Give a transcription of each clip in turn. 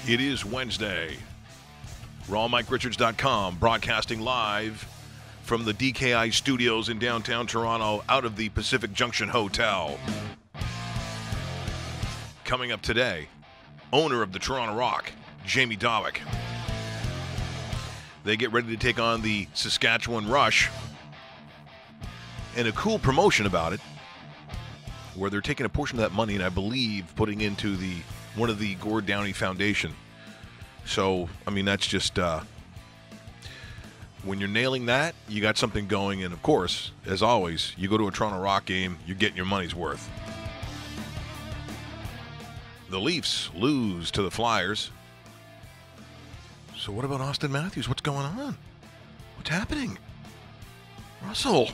It is Wednesday. RawMikeRichards.com, broadcasting live from the DKI studios in downtown Toronto out of the Pacific Junction Hotel. Coming up today, owner of the Toronto Rock, Jamie Dawick. They get ready to take on the Saskatchewan Rush. And a cool promotion about it, where they're taking a portion of that money and I believe putting into one of the Gord Downie Foundation. So, I mean, that's just, when you're nailing that, you got something going. And, of course, as always, you go to a Toronto Rock game, you're getting your money's worth. The Leafs lose to the Flyers. So what about Austin Matthews? What's going on? What's happening? Russell.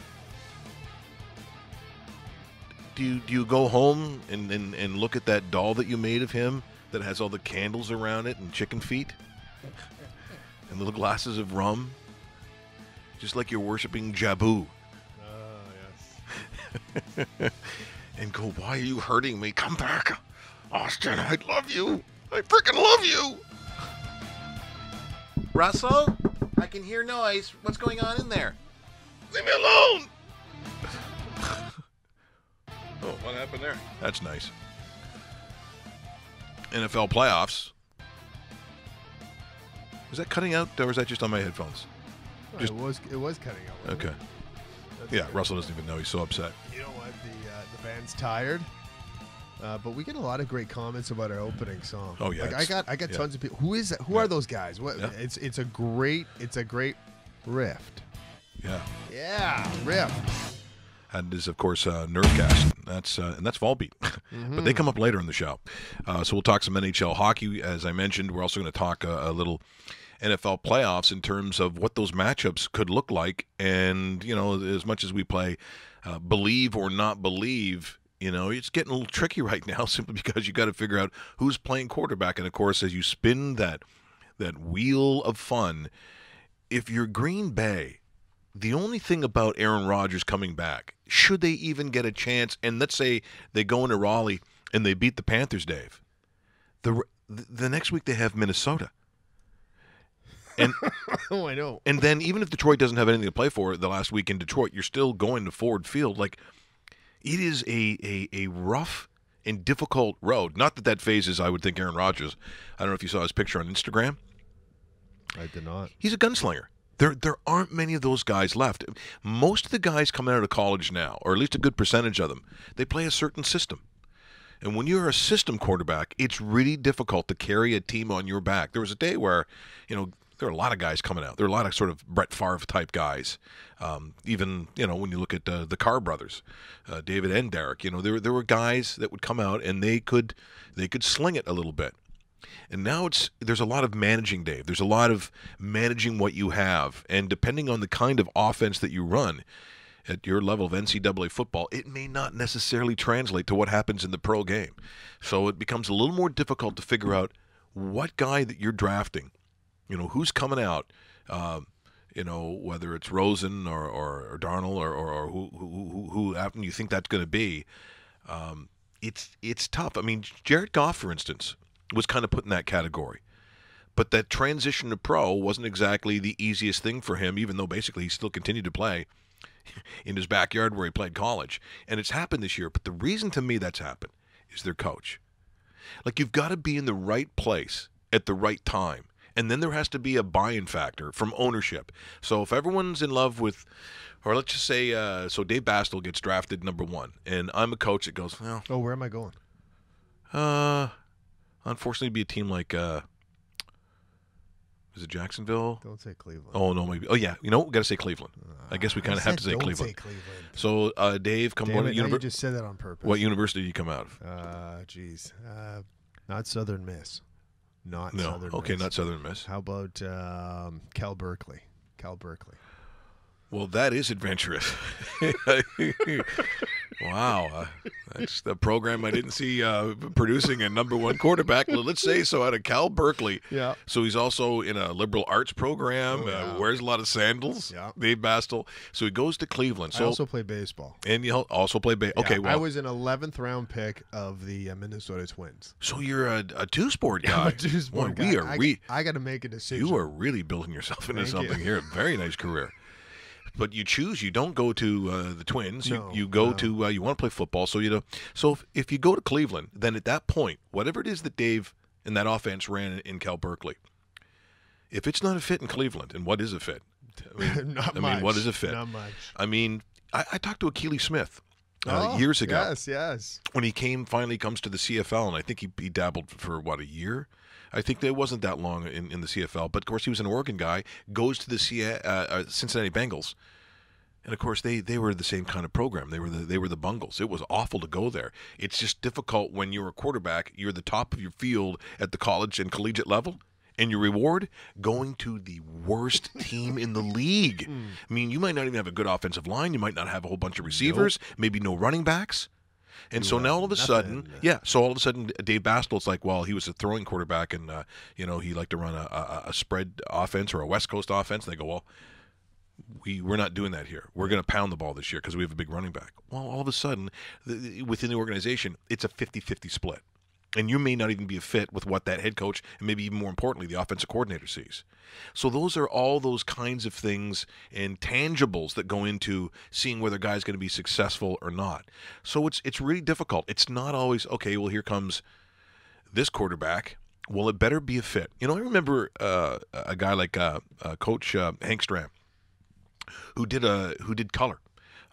Do you go home and look at that doll that you made of him that has all the candles around it and chicken feet and little glasses of rum? Just like you're worshiping Jabu. Yes. And go, why are you hurting me? Come back. Austin, I love you. I freaking love you. Russell, I can hear noise. What's going on in there? Leave me alone. Oh, what happened there? That's nice. NFL playoffs. Is that cutting out, or is that just on my headphones? Well, it was cutting out. Okay. That's Yeah, okay. Russell doesn't even know. He's so upset. You know what? The band's tired. But we get a lot of great comments about our opening song. Oh, yeah, Like I got yeah. tons of people. Who is that? Who are those guys? What? Yeah. It's a great riff. Yeah. Yeah, riff. And is, of course, Nerdcast. That's Volbeat. But they come up later in the show. So we'll talk some NHL hockey. As I mentioned, we're also going to talk a little NFL playoffs in terms of what those matchups could look like. And, you know, as much as we play believe or not believe, you know, it's getting a little tricky right now simply because you got to figure out who's playing quarterback. And, of course, as you spin that wheel of fun, if you're Green Bay, the only thing about Aaron Rodgers coming back, should they even get a chance, and let's say they go into Raleigh and they beat the Panthers, Dave, the next week they have Minnesota. And Oh, I know. and then even if Detroit doesn't have anything to play for the last week in Detroit, you're still going to Ford Field. Like, it is a rough and difficult road. Not that phases, I would think, Aaron Rodgers. I don't know if you saw his picture on Instagram. I did not. He's a gunslinger. There aren't many of those guys left. Most of the guys coming out of college now, or at least a good percentage of them, they play a certain system. And when you're a system quarterback, it's really difficult to carry a team on your back. There was a day where, you know, there were a lot of guys coming out. There were a lot of sort of Brett Favre type guys. Even, you know, when you look at the Carr brothers, David and Derek, you know, there were guys that would come out and they could sling it a little bit. And now there's a lot of managing, Dave. There's a lot of managing what you have. And depending on the kind of offense that you run at your level of NCAA football, it may not necessarily translate to what happens in the pro game. So it becomes a little more difficult to figure out what guy that you're drafting, you know, who's coming out, you know, whether it's Rosen or Darnold or who happen you think that's going to be. It's tough. I mean, Jared Goff, for instance, was kind of put in that category. But that transition to pro wasn't exactly the easiest thing for him, even though basically he still continued to play in his backyard where he played college. And it's happened this year, but the reason to me that's happened is their coach. Like, you've got to be in the right place at the right time. And then there has to be a buy-in factor from ownership. So if everyone's in love with, or let's just say, so Dave Bastel gets drafted number 1, and I'm a coach that goes, well, Oh, where am I going? unfortunately, it'd be a team like, is it Jacksonville? Don't say Cleveland. Oh, no, maybe. Oh, yeah. You know what? We got to say Cleveland. I guess we kind of have to say don't Cleveland. Say Cleveland. So, Dave, come Damn on. it, now you just said that on purpose. What university did you come out of? Geez. Not Southern Miss. Not No. Southern Okay, Miss. not Southern Miss. How about Cal Berkeley? Cal Berkeley. Well, that is adventurous. Wow, that's the program I didn't see producing a number one quarterback. Let's say so out of Cal Berkeley. Yeah. So he's also in a liberal arts program. Oh, yeah. Wears a lot of sandals. Yeah. Dave Bastel. So he goes to Cleveland. I So also play baseball. and you also play Okay, Yeah, well, I was an 11th round pick of the Minnesota Twins. so you're a two-sport guy. I'm a two-sport Boy, guy. I got to make a decision. You are really building yourself into Thank something you. here. Very nice career. But you choose. You don't go to the Twins. No, you go no. to. You want to play football. So if you go to Cleveland, then at that point, whatever it is that Dave and that offense ran in Cal Berkeley, if it's not a fit in Cleveland, and what is a fit? Not I much. mean, what is a fit? Not much. I mean, I talked to Akili Smith years ago. Yes. When he finally comes to the CFL, and I think he dabbled for a year. I think it wasn't that long in the CFL, but of course he was an Oregon guy. Goes to the Cincinnati Bengals, and of course they were the same kind of program. They were the Bungles. It was awful to go there. It's just difficult when you're a quarterback. You're the top of your field at the college and collegiate level. And your reward, going to the worst team in the league. I mean, you might not even have a good offensive line. You might not have a whole bunch of receivers, maybe no running backs. And so now all of a sudden, Dave Bastel's like, well, he was a throwing quarterback, and he liked to run a spread offense or a West Coast offense. And they go, well, we're not doing that here. We're going to pound the ball this year because we have a big running back. Well, all of a sudden, within the organization, it's a 50-50 split. And you may not even be a fit with what that head coach, and maybe even more importantly, the offensive coordinator sees. So those are all those kinds of things and tangibles that go into seeing whether a guy's going to be successful or not. So it's really difficult. It's not always, okay, well, here comes this quarterback. Well, it better be a fit. I remember a guy like Coach Hank Stram, who did color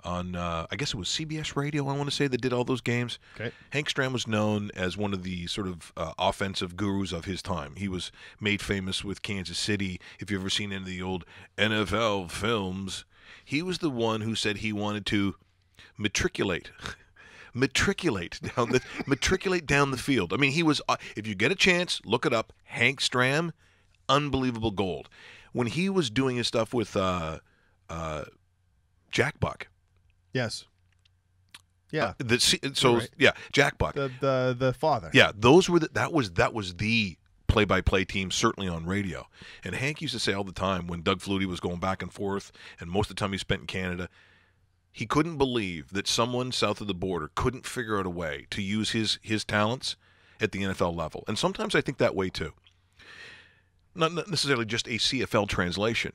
on, I guess it was CBS Radio, I want to say, that did all those games. Okay. Hank Stram was known as one of the sort of offensive gurus of his time. He was made famous with Kansas City. If you've ever seen any of the old NFL films, he was the one who said he wanted to matriculate down the field. I mean, he was, if you get a chance, look it up, Hank Stram, unbelievable gold. When he was doing his stuff with Jack Buck. Yes. Yeah. Right. Yeah, Jack Buck. The father. Yeah, those were that was the play-by-play team, certainly on radio. And Hank used to say all the time when Doug Flutie was going back and forth, and most of the time he spent in Canada, he couldn't believe that someone south of the border couldn't figure out a way to use his talents at the NFL level. And sometimes I think that way too. Not necessarily just a CFL translation,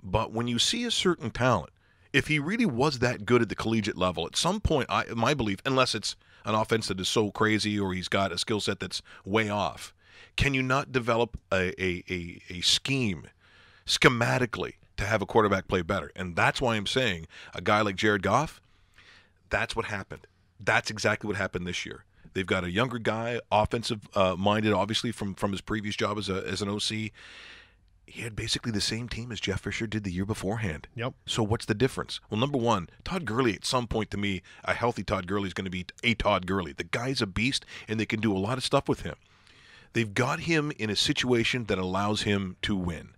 but when you see a certain talent, if he really was that good at the collegiate level, at some point, my belief, unless it's an offense that is so crazy or he's got a skill set that's way off, can you not develop a scheme schematically to have a quarterback play better? And that's why I'm saying a guy like Jared Goff, that's what happened. That's exactly what happened this year. They've got a younger guy, offensive-minded, obviously, from his previous job as an OC. He had basically the same team as Jeff Fisher did the year beforehand. Yep. So what's the difference? Well, number one, Todd Gurley, at some point to me, a healthy Todd Gurley is going to be a Todd Gurley. The guy's a beast, and they can do a lot of stuff with him. They've got him in a situation that allows him to win.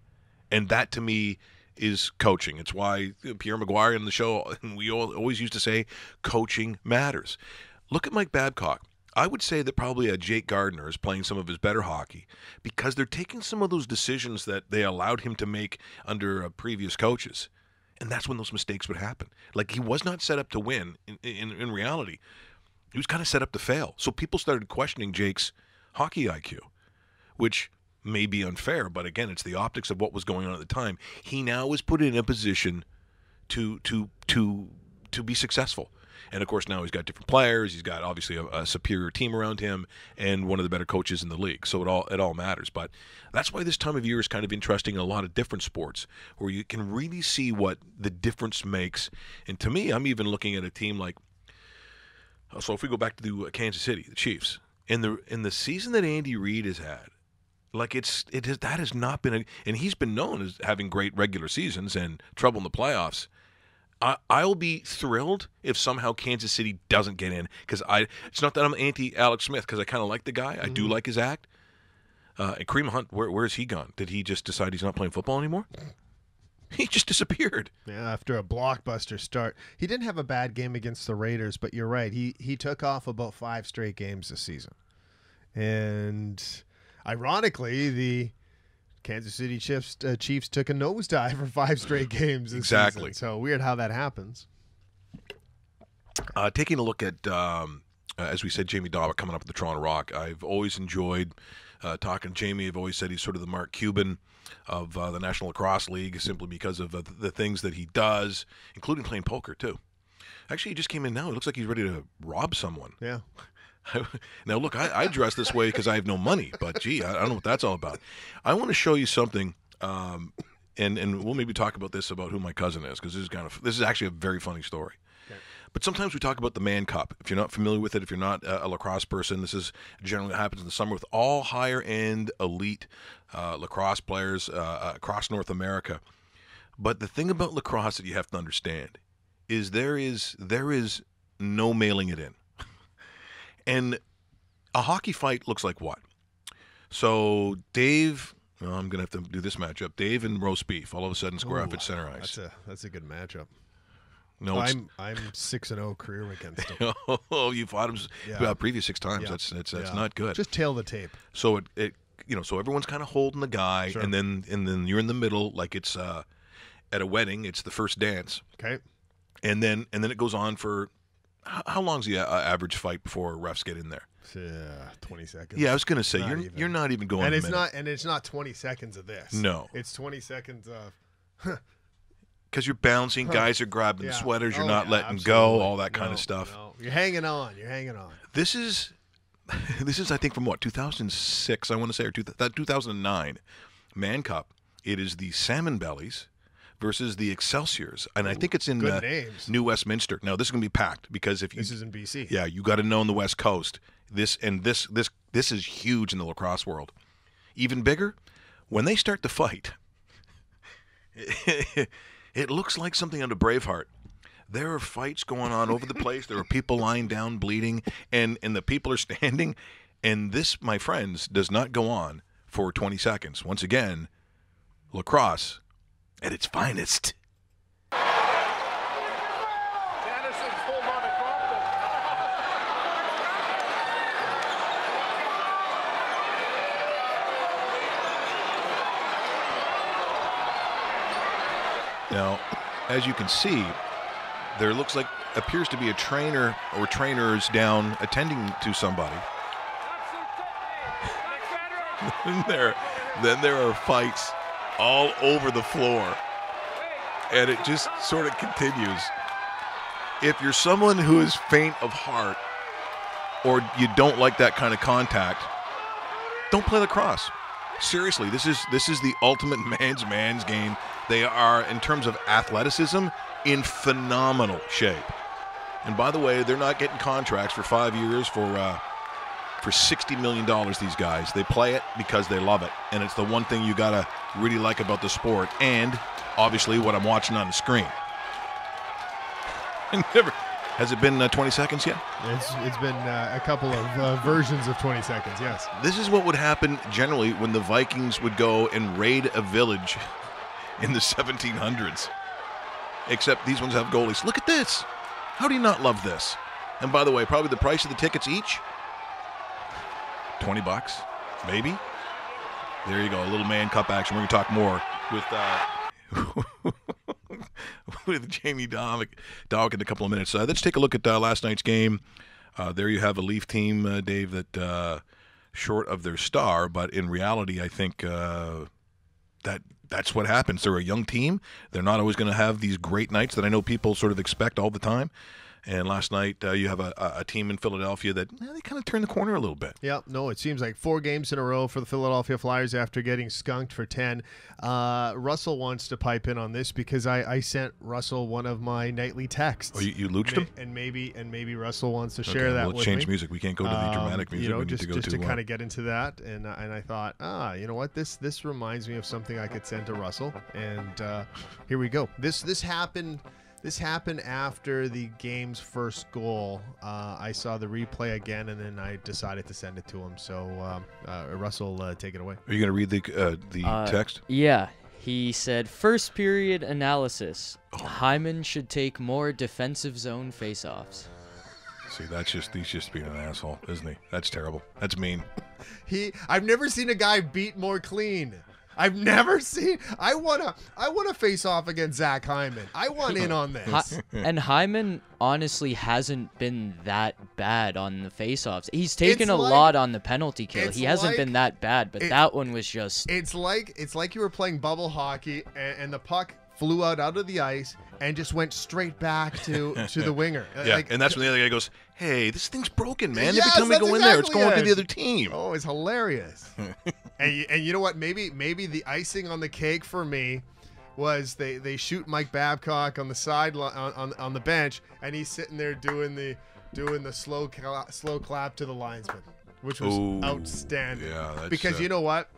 And that, to me, is coaching. It's why Pierre McGuire in the show, and we always used to say, coaching matters. Look at Mike Babcock. I would say that probably Jake Gardner is playing some of his better hockey because they're taking some of those decisions that they allowed him to make under previous coaches. And that's when those mistakes would happen. Like, he was not set up to win in reality. He was kind of set up to fail. So people started questioning Jake's hockey IQ, which may be unfair, but again, it's the optics of what was going on at the time. He now is put in a position to be successful. And, of course, now he's got different players. He's got, obviously, a superior team around him and one of the better coaches in the league. So it all matters. But that's why this time of year is kind of interesting in a lot of different sports where you can really see what the difference makes. And to me, I'm even looking at a team like – so if we go back to Kansas City, the Chiefs, in the season that Andy Reid has had, like that has not been – and he's been known as having great regular seasons and trouble in the playoffs. I'll be thrilled if somehow Kansas City doesn't get in because it's not that I'm anti-Alex Smith because I kind of like the guy. I do like his act. And Kareem Hunt, where has he gone? Did he just decide he's not playing football anymore? He just disappeared. Yeah, after a blockbuster start. He didn't have a bad game against the Raiders, but you're right. He took off about 5 straight games this season. And ironically, the Kansas City Chiefs took a nosedive for 5 straight games this season. So weird how that happens. Taking a look at, as we said, Jamie Dawa coming up with the Toronto Rock. I've always enjoyed talking to Jamie. I've always said he's sort of the Mark Cuban of the National Lacrosse League, simply because of the things that he does, including playing poker, too. Actually, he just came in now. It looks like he's ready to rob someone. Yeah. Now, look, I dress this way because I have no money, but, gee, I don't know what that's all about. I want to show you something, and we'll maybe talk about this, about who my cousin is, because this is actually a very funny story. Okay. But sometimes we talk about the Mann Cup. If you're not familiar with it, if you're not a lacrosse person, this is generally what happens in the summer with all higher-end elite lacrosse players across North America. But the thing about lacrosse that you have to understand is there is no mailing it in. And a hockey fight looks like what? So Dave, I'm going to have to do this matchup. Dave and roast beef all of a sudden square off at center ice. That's a good matchup. No, I'm 6-0 career against him. Oh, you fought him previous 6 times. Yeah. That's not good. Just tail the tape. So so everyone's kind of holding the guy, sure. and then you're in the middle, like it's at a wedding. It's the first dance. Okay. And then it goes on for. How long's the average fight before refs get in there? 20 seconds. Yeah, I was going to say you're not even going. And it's not 20 seconds of this. No, it's 20 seconds of. Because you're bouncing, guys are grabbing sweaters, you're not letting absolutely. go, all that kind of stuff. No. You're hanging on. This is I think from what 2006 I want to say, or 2009 Mann Cup. It is the Salmon Bellies versus the Excelsiors, and I think it's in New Westminster. Now this is going to be packed because this is in BC. Yeah, you got to know on the West Coast. This is huge in the lacrosse world. Even bigger when they start to fight. It looks like something out of Braveheart. There are fights going on over the place. There are people lying down bleeding, and the people are standing. And this, my friends, does not go on for 20 seconds. Once again, lacrosse at its finest. Now, as you can see, there appears to be a trainer or trainers down attending to somebody. Then there are fights all over the floor, and it just sort of continues. If you're someone who is faint of heart, or you don't like that kind of contact, don't play lacrosse. Seriously, this is the ultimate man's game. They are, in terms of athleticism, in phenomenal shape. And by the way, they're not getting contracts for 5 years for $60 million, these guys. They play it because they love it. And it's the one thing you got to really like about the sport. And, obviously, what I'm watching on the screen. Has it been 20 seconds yet? It's been a couple of versions of 20 seconds, yes. This is what would happen generally when the Vikings would go and raid a village in the 1700s. Except these ones have goalies. Look at this. How do you not love this? And by the way, probably the price of the tickets each, $20, maybe. There you go, a little Mann Cup action. We're going to talk more with Jamie Dawick in a couple of minutes. Let's take a look at last night's game. There you have a Leaf team, Dave, that short of their star, but in reality, I think that's what happens. They're a young team. They're not always going to have these great nights that I know people sort of expect all the time. And last night, you have a team in Philadelphia that they kind of turned the corner a little bit. Yeah, no, it seems like 4 games in a row for the Philadelphia Flyers after getting skunked for 10. Russell wants to pipe in on this because I sent Russell one of my nightly texts. Oh, you looched him? And maybe Russell wants to share that with me. Let's change music. We can't go to the dramatic music. Just to kind of get into that. And I thought, you know what? This reminds me of something I could send to Russell. And here we go. This happened. This happened after the game's first goal. I saw the replay again, and then I decided to send it to him. So, Russell, take it away. Are you going to read the text? Yeah. He said, first period analysis. Hyman should take more defensive zone faceoffs. See, he's just being an asshole, isn't he? That's terrible. That's mean. I've never seen a guy beat more clean. I've never seen. I wanna face off against Zach Hyman. I want in on this. And Hyman honestly hasn't been that bad on the faceoffs. He's taken a lot on the penalty kill. He hasn't been that bad, but that one was just. It's like you were playing bubble hockey and the puck flew out of the ice and just went straight back to the winger. Yeah, and that's when the other guy goes, "Hey, this thing's broken, man. Every time we go in there, it's going to the other team." Oh, it's hilarious. and you know what? Maybe the icing on the cake for me was they shoot Mike Babcock on the sideline on the bench, and he's sitting there doing the slow clap to the linesman, which was outstanding. Yeah, that's, because you know what?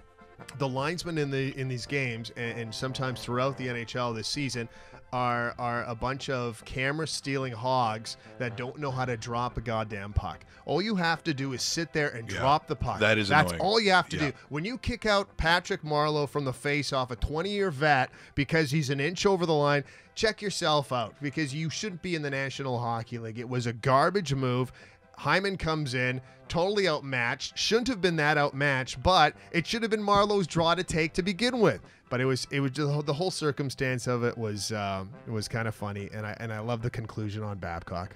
The linesmen in these games and sometimes throughout the NHL this season are a bunch of camera stealing hogs that don't know how to drop a goddamn puck. All you have to do is sit there and drop the puck. That's annoying. All you have to do. When you kick out Patrick Marleau from the face-off, a 20-year vet, because he's an inch over the line, check yourself out, because you shouldn't be in the National Hockey League. It was a garbage move. Hyman comes in, totally outmatched. Shouldn't have been that outmatched, but it should have been Marlowe's draw to take to begin with. But it was just, the whole circumstance of it was kind of funny, and I love the conclusion on Babcock.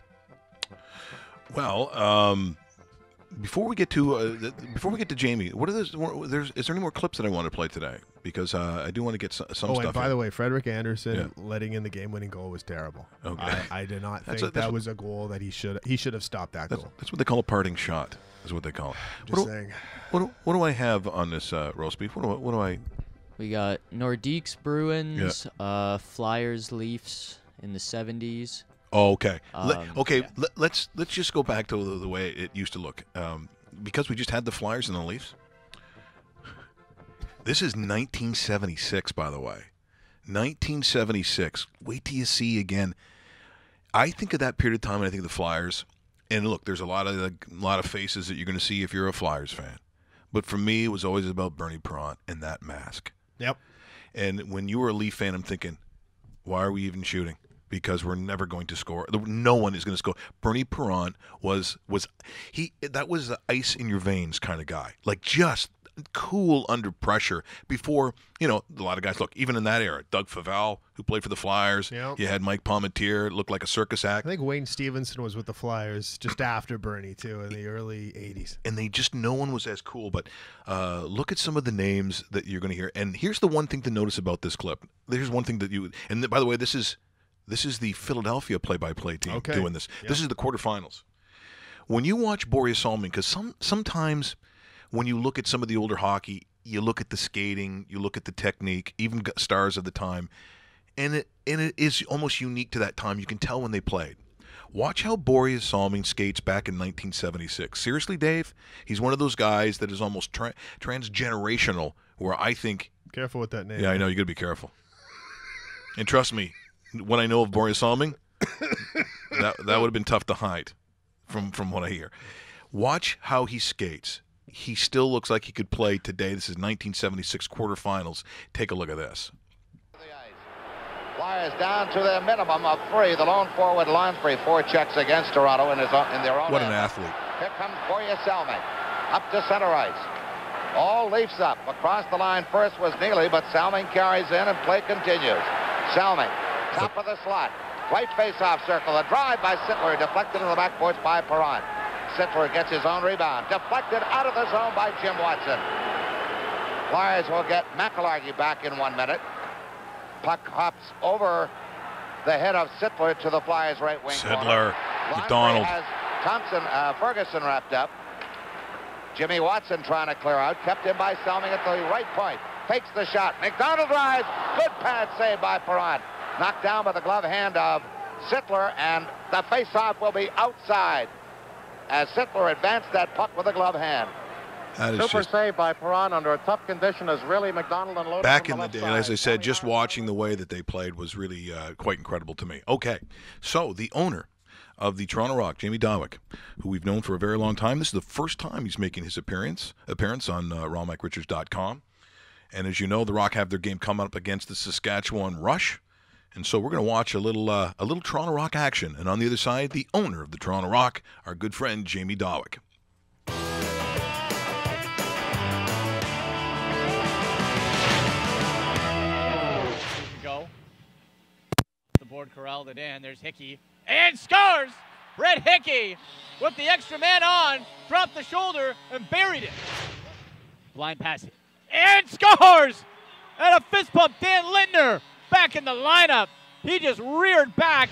Well, before we get to Jamie, is there any more clips that I want to play today? Because I do want to get some stuff. And by the way, Frederick Anderson letting in the game-winning goal was terrible. Okay. I did not think that was a goal that he should have stopped that goal. That's what they call a parting shot. Is what they call it. Just saying. What do I have on this roast beef? What do I? We got Nordiques Bruins, Flyers Leafs in the 70s. Oh, okay. Let's just go back to the way it used to look. Because we just had the Flyers and the Leafs. This is 1976, by the way. 1976. Wait till you see again. I think of that period of time, and I think of the Flyers. And look, there's a lot of faces that you're going to see if you're a Flyers fan. But for me, it was always about Bernie Perrant and that mask. Yep. And when you were a Leaf fan, I'm thinking, why are we even shooting? Because we're never going to score. No one is going to score. Bernie Perrant was that was the ice in your veins kind of guy. Like just cool under pressure before, a lot of guys, look, even in that era, Doug Favell, who played for the Flyers, you had Mike Palmentier, looked like a circus act. I think Wayne Stevenson was with the Flyers just after Bernie, too, in the early 80s. And no one was as cool, but look at some of the names that you're going to hear. And here's the one thing to notice about this clip. There's one thing and by the way, this is the Philadelphia play-by-play team doing this. Yep. This is the quarterfinals. When you watch Boris Salming, because sometimes when you look at some of the older hockey, you look at the skating, you look at the technique, even stars of the time, and it is almost unique to that time. You can tell when they played. Watch how Boris Salming skates back in 1976. Seriously, Dave, he's one of those guys that is almost transgenerational, where I think... Careful with that name. Yeah, I know. You got to be careful. And trust me, what I know of Boris Salming, that would have been tough to hide from what I hear. Watch how he skates. He still looks like he could play today. This is 1976 quarterfinals. Take a look at this. Flyers down to their minimum of 3. The lone forward, Lonsbury, 4 checks against Toronto in their own. What an athlete. Here comes Boris Salming. Up to center ice. All Leafs up. Across the line first was Neely, but Salming carries in and play continues. Salming, top of the slot. Right face-off circle. A drive by Sittler, deflected in the backboards by Perrant. Sittler gets his own rebound. Deflected out of the zone by Jim Watson. Flyers will get McIlhargey back in 1 minute. Puck hops over the head of Sittler to the Flyers' right wing corner. McDonald. Has Ferguson wrapped up. Jimmy Watson trying to clear out. Kept in by Salming at the right point. Takes the shot. McDonald drives. Good pad save by Perrant. Knocked down by the glove hand of Sittler, and the face-off will be outside as Sittler advanced that puck with a glove hand. Super save by Perrant under a tough condition as really McDonald unloaded back in the day. And as I said, just watching the way that they played was really quite incredible to me. Okay, so the owner of the Toronto Rock, Jamie Dawick, who we've known for a very long time. This is the first time he's making his appearance on rawmickrichards.com. And as you know, the Rock have their game coming up against the Saskatchewan Rush. And so we're going to watch a little Toronto Rock action. And on the other side, the owner of the Toronto Rock, our good friend Jamie Dawick. Go. The board corralled it in. There's Hickey. And scores! Brett Hickey with the extra man on, dropped the shoulder and buried it. Blind pass. And scores! And a fist pump. Dan Lindner back in the lineup. He just reared back.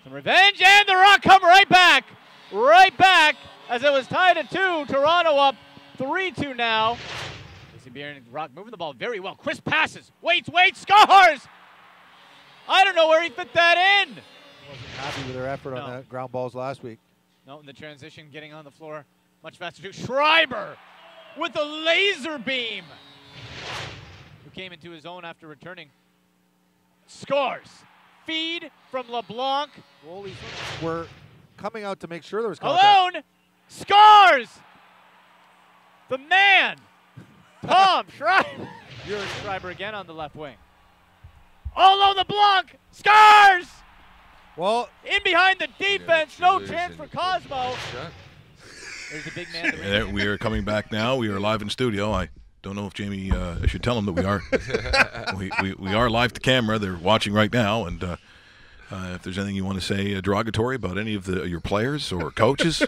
Some revenge, and the Rock come right back. Right back as it was tied at 2. Toronto up 3-2 now. Casey Bieran, Rock moving the ball very well. Chris passes. Waits, scores! I don't know where he fit that in. Wasn't happy with their effort on that ground balls last week. No, in the transition, getting on the floor much faster too. Schreiber with a laser beam, who came into his own after returning. Scores. Feed from LeBlanc. Goalies were coming out to make sure there was contact. Alone. Scores. The man, Tom Schreiber. You're Schreiber again on the left wing. All on LeBlanc. Scores. Well, in behind the defense, no chance for Cosmo. There's a big man. We are coming back now. We are live in studio. I don't know if Jamie, I should tell him that we are. we are live to camera. They're watching right now, and if there's anything you want to say derogatory about any of your players or coaches,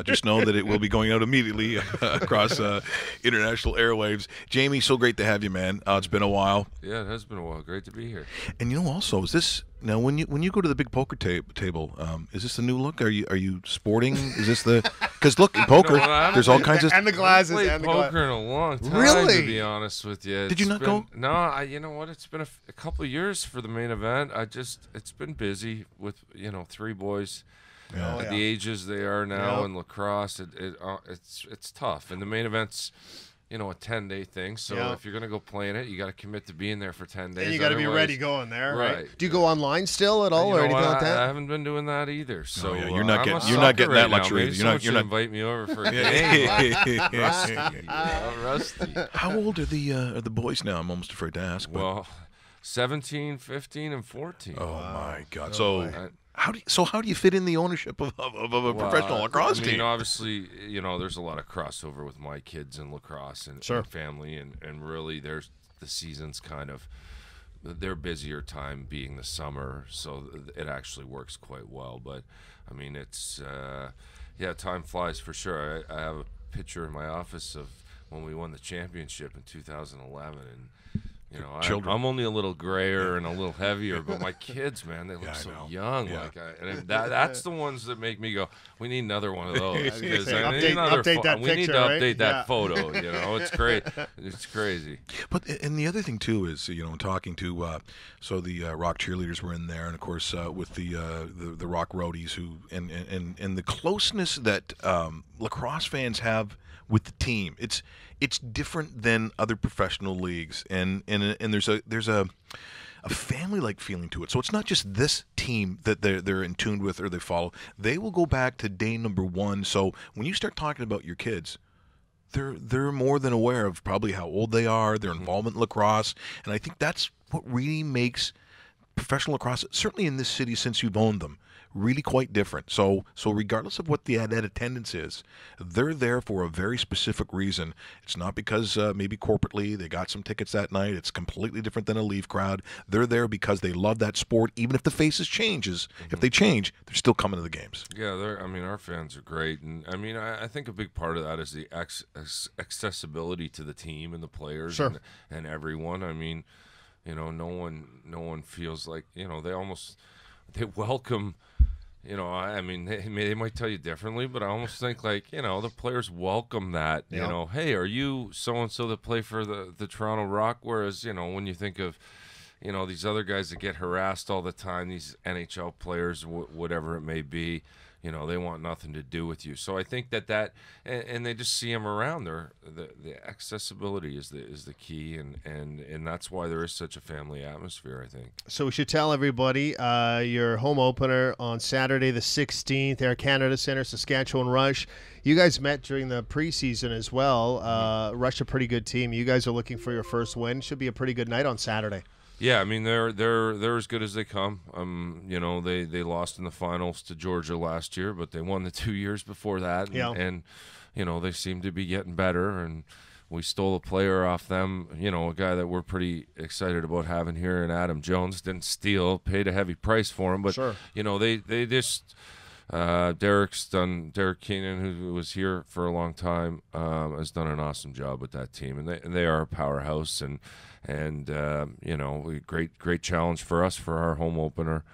just know that it will be going out immediately across international airwaves. Jamie, so great to have you, man. It's been a while. Yeah, it has been a while. Great to be here. And also, is this now when you go to the big poker table? Is this the new look? Are you sporting? Is this the? Because look, in poker, there's all kinds of and the glasses. I haven't played played poker in a long time. Really? To be honest with you, Did you not go? No, you know what? It's been a couple of years for the main event. It's been busy with 3 boys. Yeah. At the ages they are now in lacrosse, it's tough. And the main event's, a 10-day thing. So if you're gonna go play in it, you got to commit to being there for 10 days. And you got to be ready going there, right? Right. Do you go online still at all, or anything like that? I haven't been doing that either. So you're not getting that luxury. You're not invite me over for a game. Rusty. How old are the boys now? I'm almost afraid to ask. But. Well, 17, 15, and 14. Oh my God! So. How do you fit in the ownership of a professional lacrosse team? Obviously, there's a lot of crossover with my kids and lacrosse and family, and really the season's kind of their busier time being the summer, so it actually works quite well. But I mean, it's time flies for sure. I have a picture in my office of when we won the championship in 2011, and I'm only a little grayer and a little heavier, but my kids, man, they look so young. Yeah. That's the ones that make me go, we need another one of those. We need to update that photo. It's great. It's crazy. But and the other thing too is, talking to so the Rock cheerleaders were in there, and of course with the Rock roadies who and the closeness that lacrosse fans have with the team. It's different than other professional leagues, and there's a family-like feeling to it. So it's not just this team that they're in tune with or they follow. They will go back to day number 1. So when you start talking about your kids, they're more than aware of probably how old they are, their involvement in lacrosse, and I think that's what really makes professional lacrosse, certainly in this city since you've owned them, really quite different. So regardless of what the attendance is, they're there for a very specific reason. It's not because maybe corporately they got some tickets that night. It's completely different than a Leaf crowd. They're there because they love that sport. Even if the faces changes, if they change, they're still coming to the games. Yeah, our fans are great, and I think a big part of that is the accessibility to the team and the players and everyone. No one feels like they welcome. They might tell you differently, but I almost think the players welcome that. Hey, are you so and so that play for the Toronto Rock? Whereas when you think of these other guys that get harassed all the time, these NHL players, whatever it may be, You know, they want nothing to do with you. So I think that and they just see him around there. The accessibility is the key, and that's why there is such a family atmosphere, I think. So we should tell everybody your home opener on Saturday the 16th, Air Canada Centre, Saskatchewan Rush. You guys met during the preseason as well. Rush, a pretty good team. You guys are looking for your first win. Should be a pretty good night on Saturday. Yeah, I mean they're as good as they come. You know, they lost in the finals to Georgia last year, but they won the 2 years before that. And you know, they seem to be getting better, and we stole a player off them, you know, a guy that we're pretty excited about having here in Adam Jones. Didn't steal, paid a heavy price for him, but you know, they just Derek Keenan, who was here for a long time, has done an awesome job with that team, and they are a powerhouse, and you know, great challenge for us for our home opener,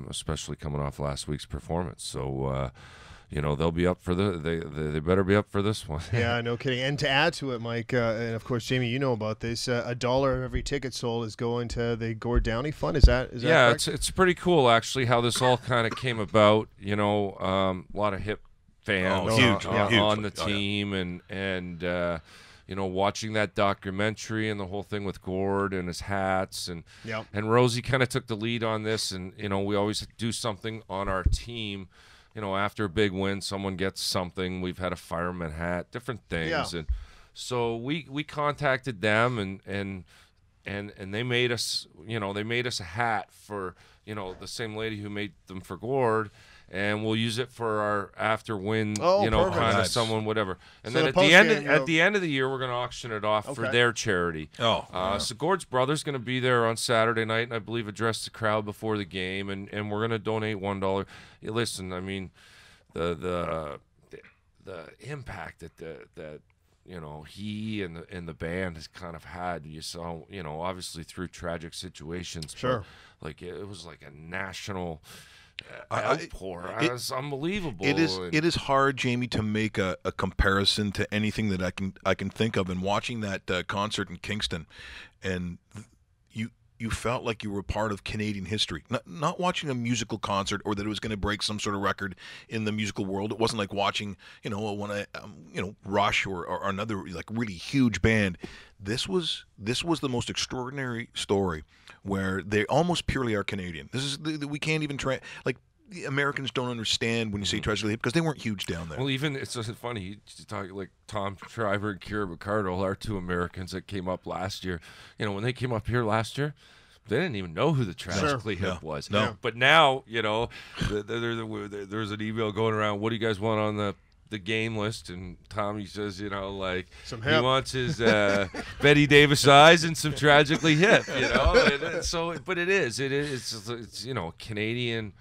especially coming off last week's performance. So you know, they'll be up for they better be up for this one. Yeah, no kidding. And to add to it, Mike, and of course, Jamie, you know about this. $1 of every ticket sold is going to the Gord Downey Fund. Is that yeah? Correct? It's pretty cool actually how this all kind of came about. You know, a lot of hip fans huge. On the team, and you know, watching that documentary and the whole thing with Gord and his hats, and Rosie kind of took the lead on this, and you know, we always do something on our team. You know, after a big win, someone gets something. We've had a fireman hat, different things, and so we contacted them, and they made us, you know, a hat for, you know, the same lady who made them for Gord, and we'll use it for our after win, you know, kind of someone, whatever. And so then at the end of the year, we're going to auction it off for their charity. So Gord's brother's going to be there on Saturday night, and I believe address the crowd before the game, and we're going to donate $1. Listen, I mean, the impact that you know, he and the band has kind of had. You saw, you know, obviously through tragic situations. Sure. But, like, it was like a national outpour. It's unbelievable. It is hard, Jamie, to make a comparison to anything that I can think of. And watching that concert in Kingston, and you felt like you were part of Canadian history. Not watching a musical concert, or that it was going to break some sort of record in the musical world. It wasn't like watching, you know, Rush or another like really huge band. This was the most extraordinary story, where they almost purely are Canadian. This is we can't even try, like, the Americans don't understand when you say Treasure Lake, because they weren't huge down there. Well, even it's just funny. You talk like Tom Shriver and Kira Ricardo, our two Americans that came up last year. You know, when they came up here last year, they didn't even know who the Tragically Hip was. No. But now, you know, there's an email going around. What do you guys want on the game list? And Tommy says, you know, like, he wants his Betty Davis eyes and some Tragically Hip. You know, and so, but it's you know, Canadian.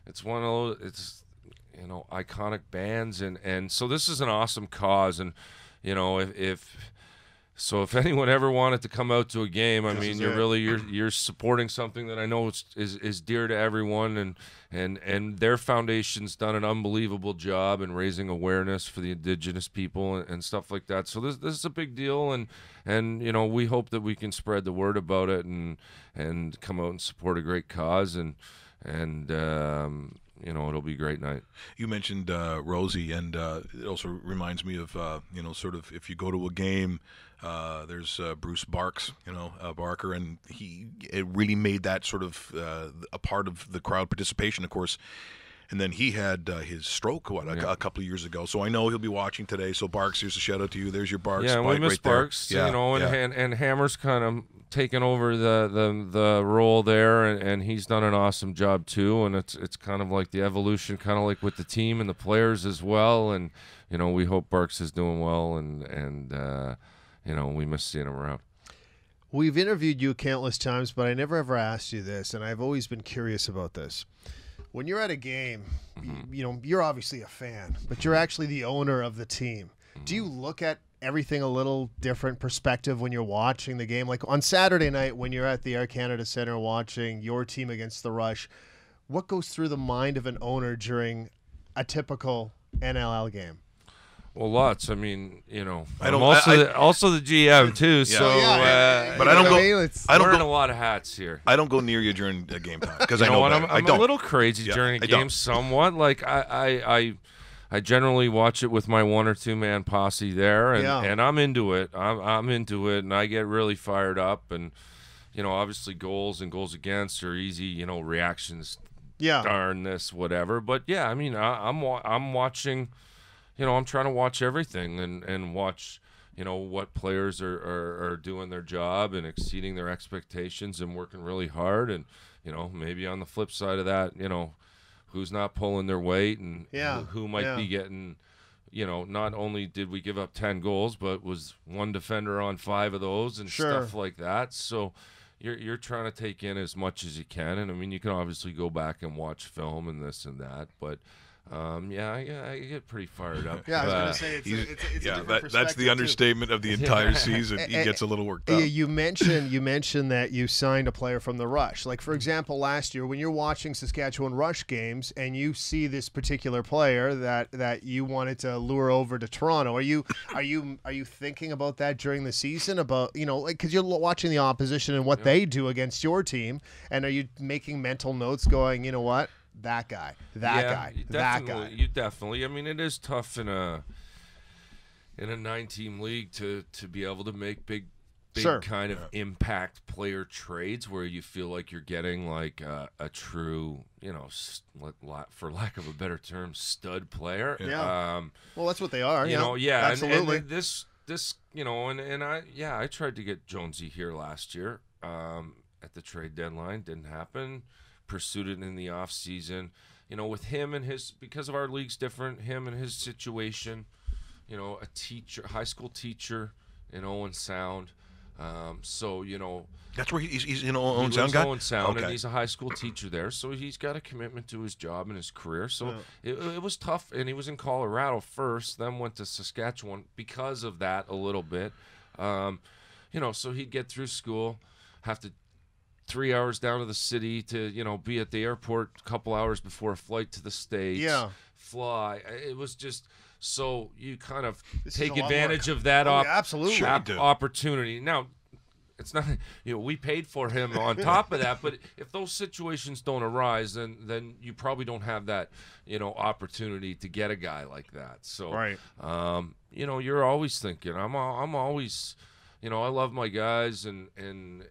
It's one of those, it's, you know, iconic bands, and so this is an awesome cause, and you know, if anyone ever wanted to come out to a game, I mean, you're supporting something that I know is dear to everyone, and their foundation's done an unbelievable job in raising awareness for the Indigenous people and stuff like that. So this is a big deal, and you know, we hope that we can spread the word about it and come out and support a great cause, and you know, it'll be a great night. You mentioned Rosie, and it also reminds me of, you know, sort of if you go to a game, there's Bruce Barker, and it really made that sort of a part of the crowd participation, of course. And then he had his stroke, a couple of years ago. So I know he'll be watching today. So Barks, here's a shout out to you. There's your Barks. Yeah, we miss Barks. You know, and Hammer's kind of taken over the role there, and he's done an awesome job too. And it's kind of like the evolution, kind of like with the team and the players as well. And you know, we hope Barks is doing well, and you know, we miss seeing him around. We've interviewed you countless times, but I never ever asked you this, and I've always been curious about this. When you're at a game, you know, you're obviously a fan, but you're actually the owner of the team. Do you look at everything a little different perspective when you're watching the game? Like on Saturday night when you're at the Air Canada Centre watching your team against the Rush, what goes through the mind of an owner during a typical NLL game? Well, lots. I mean, you know, I'm also the GM too. Yeah. So, but I don't go. I don't wearing go a lot of hats here. I don't go near you during the game time because You I know what, better. I'm a little crazy during a game. don't. Somewhat like I generally watch it with my 1 or 2 man posse there, and I'm into it. I'm into it, and I get really fired up. And you know, obviously goals and goals against are easy. You know, reactions. Yeah. Darn this, whatever. But yeah, I mean, I'm watching. You know, I'm trying to watch everything and watch, you know, what players are doing their job and exceeding their expectations and working really hard. And, you know, maybe on the flip side of that, you know, who's not pulling their weight and who might be getting, you know, not only did we give up 10 goals, but was one defender on 5 of those and stuff like that. So you're trying to take in as much as you can. And, I mean, you can obviously go back and watch film and this and that, but – I get pretty fired up. Yeah, I was going to say it's a different perspective, that's the understatement of the entire season. He gets a little worked up. You mentioned that you signed a player from the Rush. Like, for example, last year when you're watching Saskatchewan Rush games and you see this particular player that you wanted to lure over to Toronto, are you thinking about that during the season? About, you know, like, because you're watching the opposition and what they do against your team, and are you making mental notes going, you know what? That guy. You definitely. I mean, it is tough in a 9-team league to be able to make big kind of impact player trades where you feel like you're getting like a true, you know, for lack of a better term, stud player. Yeah. Well, that's what they are. You know, absolutely. And this, you know, and I tried to get Jonesy here last year at the trade deadline. Didn't happen. Pursued it in the off season, you know, with him and his, because of our league's different, him and his situation, you know, a teacher, high school teacher in Owen Sound. So, you know, that's where he's in Owen Sound guy? Owen Sound, and he's a high school teacher there. So he's got a commitment to his job and his career. So it was tough. And he was in Colorado first, then went to Saskatchewan because of that a little bit. You know, so he'd get through school, have to 3 hours down to the city to, you know, be at the airport a couple hours before a flight to the States. Fly. It was just, so you kind of take advantage of that opportunity. Now, it's not, you know, we paid for him on top of that, but if those situations don't arise, then you probably don't have that, you know, opportunity to get a guy like that. So, you know, you're always thinking, I'm always, you know, I love my guys and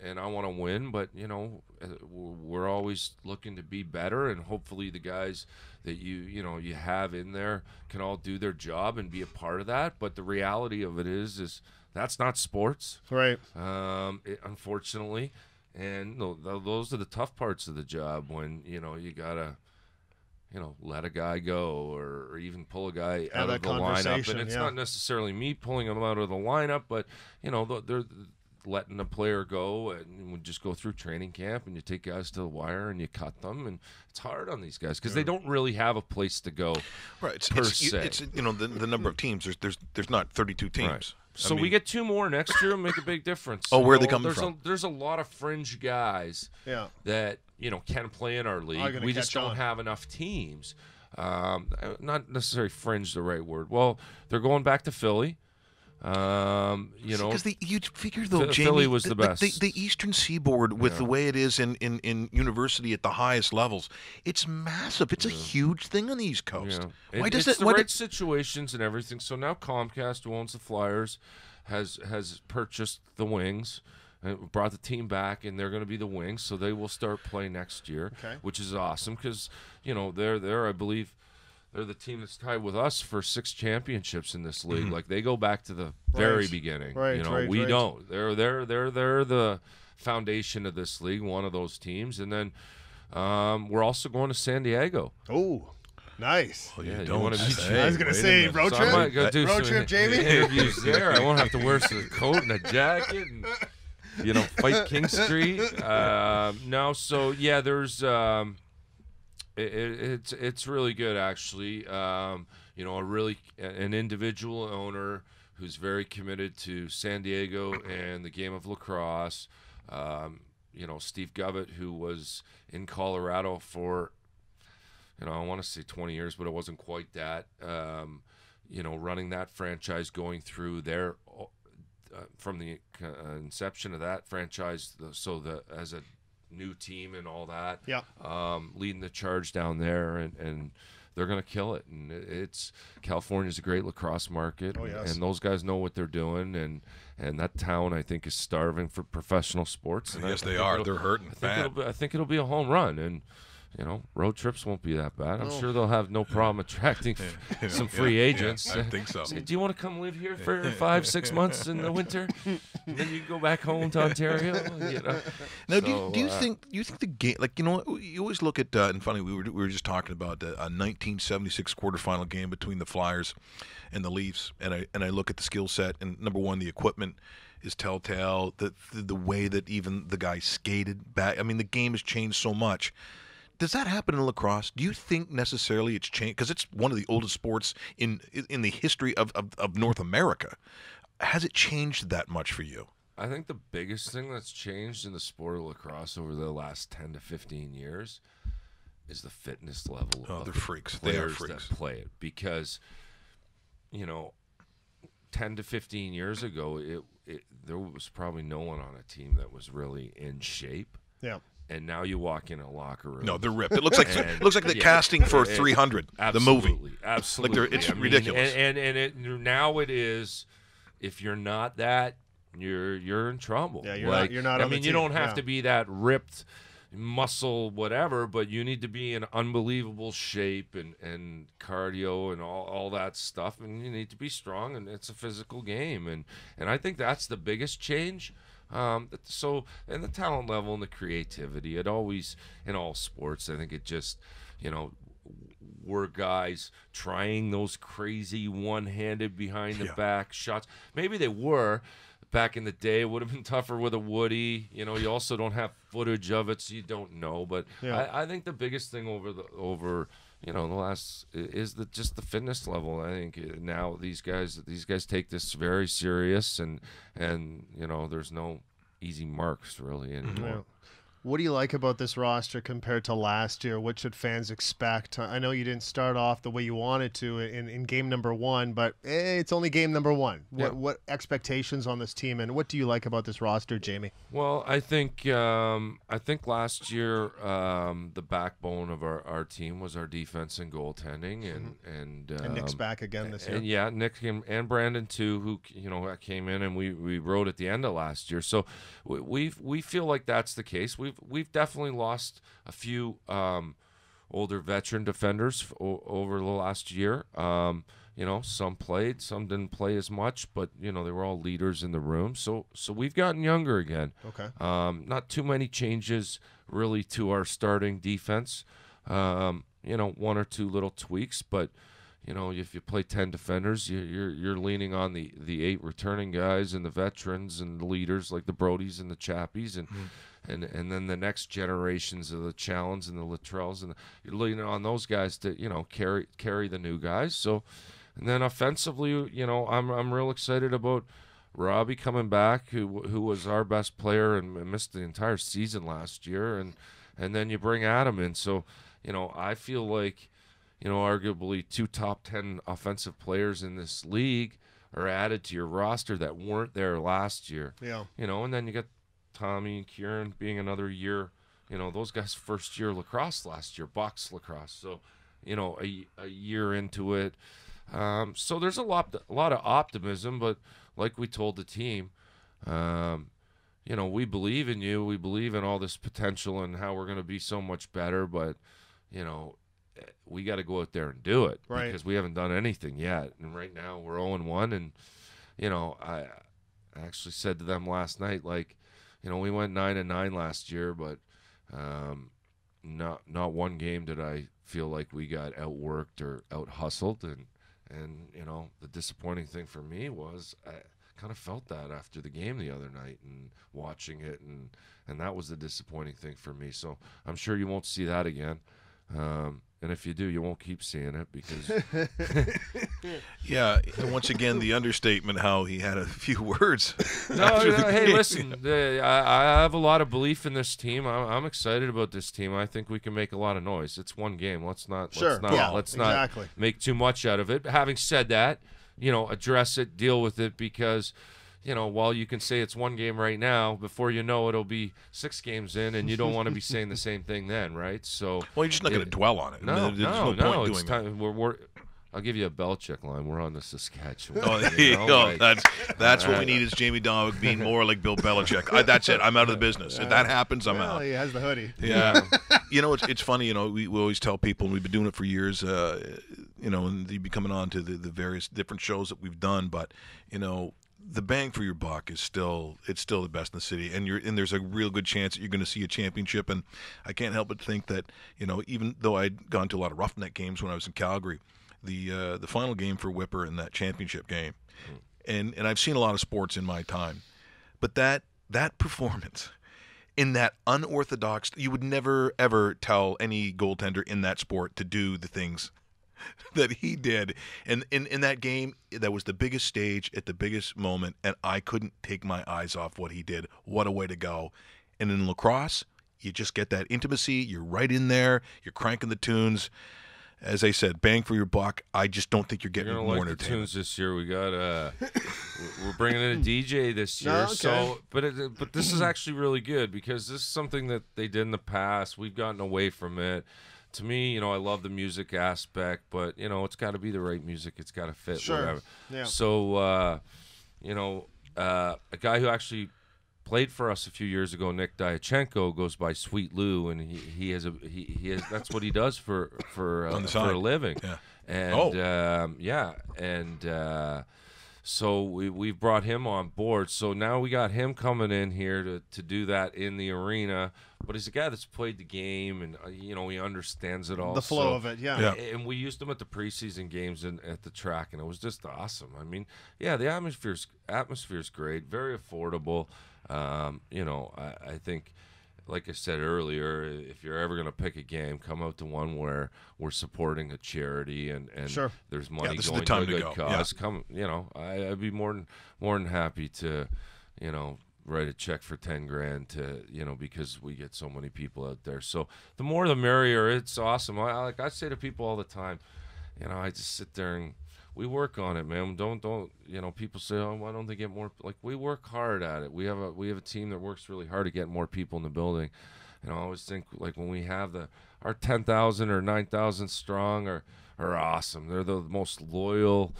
I want to win, but, you know, we're always looking to be better, and hopefully the guys that you have in there can all do their job and be a part of that. But the reality of it is that's not sports. Right. Unfortunately. And those are the tough parts of the job when, you know, you got to, you know, let a guy go or even pull a guy out of the lineup. And it's not necessarily me pulling him out of the lineup, but, you know, they're letting a player go, and we just go through training camp and you take guys to the wire and you cut them. And it's hard on these guys because they don't really have a place to go. Right. It's you know, the number of teams. There's not 32 teams. Right. So we get 2 more next year and make a big difference. Oh, where are they coming from? There's a lot of fringe guys that, you know, can play in our league. We just don't have enough teams. Not necessarily fringe the right word. Well, they're going back to Philly. You know, because you figure though, Jamie, Philly was the best. The Eastern Seaboard, with the way it is in university at the highest levels, it's massive. It's a huge thing on the East Coast. Why does it? The right situations and everything. So now Comcast, who owns the Flyers, has purchased the Wings and brought the team back, and they're going to be the Wings. So they will start playing next year, which is awesome because, you know, they're I believe. They're the team that's tied with us for 6 championships in this league. Like, they go back to the very beginning. You know, we don't. They're the foundation of this league, one of those teams. And then we're also going to San Diego. Oh, nice. Well, you want to meet I was going to say road trip. So I might go do road trip, Jamie. Interviews there. I won't have to wear a coat and a jacket and, you know, fight King Street. No, so yeah, there's. It's really good, actually. You know, an individual owner who's very committed to San Diego and the game of lacrosse. You know, Steve Govett, who was in Colorado for, you know, I want to say 20 years, but it wasn't quite that. running that franchise, going through their from the inception of that franchise, as a new team and all that, leading the charge down there, and they're going to kill it. And California's a great lacrosse market, and those guys know what they're doing, and that town, I think, is starving for professional sports. And yes, they are. They're hurting bad. I think it'll be a home run, and road trips won't be that bad. I'm sure they'll have no problem attracting some free agents. I think so. Say, do you want to come live here for 5-6 months in the winter? And then you go back home to Ontario. Now, do you think the game, you always look at and funny, we were just talking about a 1976 quarterfinal game between the Flyers and the Leafs, and I look at the skill set, and number one, the equipment is telltale. The way that even the guys skated back. I mean, the game has changed so much. Does that happen in lacrosse? Do you think necessarily it's changed? Because it's one of the oldest sports in the history of North America. Has it changed that much for you? I think the biggest thing that's changed in the sport of lacrosse over the last 10 to 15 years is the fitness level of they're the freaks. They are freaks that play it. Because, 10 to 15 years ago, there was probably no one on a team that was really in shape. Yeah. And now you walk in a locker room. No, they're ripped. It looks like they're casting for 300. The movie. Absolutely, it's ridiculous. And now it is. If you're not that, you're in trouble. Yeah, you're not. I mean, you don't have to be that ripped, muscle, whatever, but you need to be in unbelievable shape and cardio and all that stuff, and you need to be strong. And it's a physical game, and I think that's the biggest change. So, and the talent level and the creativity, it always, in all sports, I think it just, were guys trying those crazy one-handed behind the back shots. Maybe they were back in the day. It would have been tougher with a Woody. You also don't have footage of it, so you don't know. But I think the biggest thing over the last is just the fitness level. I think now these guys take this very serious, and there's no easy marks really anymore. Yeah. What do you like about this roster compared to last year? What should fans expect? I know you didn't start off the way you wanted to in game number one, but it's only game number one. What expectations on this team, and what do you like about this roster, Jamie? Well, I think last year the backbone of our team was our defense and goaltending, and Nick's back again this year. And Nick and Brandon too, who came in and we rode at the end of last year. So we feel like that's the case. We've definitely lost a few older veteran defenders over the last year. Some played, some didn't play as much, but they were all leaders in the room. So we've gotten younger again. Okay. Not too many changes really to our starting defense. One or two little tweaks, but if you play 10 defenders, you're leaning on the 8 returning guys and the veterans and the leaders like the Brodies and the Chappies and then the next generations of the Challens and the Littrells, and you're leaning on those guys to carry the new guys. So, and then offensively, I'm real excited about Robbie coming back, who was our best player and missed the entire season last year, and then you bring Adam in. So, I feel like arguably 2 top 10 offensive players in this league are added to your roster that weren't there last year. Yeah. And then you got Tommy and Kieran being another year, those guys' first year lacrosse last year, box lacrosse. So, a year into it. So there's a lot of optimism, but like we told the team, we believe in you. We believe in all this potential and how we're going to be so much better, but, we got to go out there and do it, right? Because we haven't done anything yet. And right now we're 0-1. And, I actually said to them last night, we went 9-9 last year, but not one game did I feel like we got outworked or out-hustled. And the disappointing thing for me was I kind of felt that after the game the other night and watching it, and that was the disappointing thing for me. So I'm sure you won't see that again. And if you do, you won't keep seeing it because. Yeah, and once again, the understatement how he had a few words. Hey, listen, I have a lot of belief in this team. I'm excited about this team. I think we can make a lot of noise. It's one game. Let's not make too much out of it. But having said that, address it, deal with it, because while you can say it's one game right now, before you know it'll be 6 games in, and you don't want to be saying the same thing then, right? So, well, you're just not going to dwell on it. No, there's no point it's doing time. I'll give you a Belichick line. We're on the Saskatchewan. That's what we need is Jamie Dog being more like Bill Belichick. That's it. I'm out of the business. If that happens, I'm out. He has the hoodie. Yeah. It's funny. We always tell people, and we've been doing it for years. And they'd be coming on to the various different shows that we've done, but the bang for your buck is still the best in the city, and there's a real good chance that you're going to see a championship. And I can't help but think that even though I'd gone to a lot of Roughneck games when I was in Calgary, the final game for Whipper in that championship game, and I've seen a lot of sports in my time, but that performance in that unorthodox, you would never ever tell any goaltender in that sport to do the things that he did. And in that game, that was the biggest stage at the biggest moment, and I couldn't take my eyes off what he did. What a way to go. And in lacrosse, you just get that intimacy. You're right in there. You're cranking the tunes. As I said, bang for your buck. I just don't think you're getting more entertainment. The tunes this year. We got we're bringing in a DJ this year. Okay. So, but this is actually really good because this is something that they did in the past. We've gotten away from it. To me, I love the music aspect, but it's got to be the right music. It's got to fit. Sure. Whatever. Yeah. So, a guy who actually played for us a few years ago, Nick Diachenko, goes by Sweet Lou, and he has that's what he does for a living. Yeah. And so we've brought him on board. So now we got him coming in here to do that in the arena. But he's a guy that's played the game, and he understands it all. The flow of it, yeah. And we used him at the preseason games and at the track, and it was just awesome. I mean, yeah, the atmosphere's great, very affordable. I think, like I said earlier, if you're ever going to pick a game, come out to one where we're supporting a charity and sure. there's money this going is the time to a to good go. cause. Come, I'd be more than happy to, write a check for $10,000 to, because we get so many people out there. So the more the merrier. It's awesome. I say to people all the time, I just sit there and we work on it, man. Don't people say, oh, why don't they get more? Like, we work hard at it. We have a team that works really hard to get more people in the building. I always think, like, when we have our 10,000 or 9,000 strong are awesome. They're the most loyal,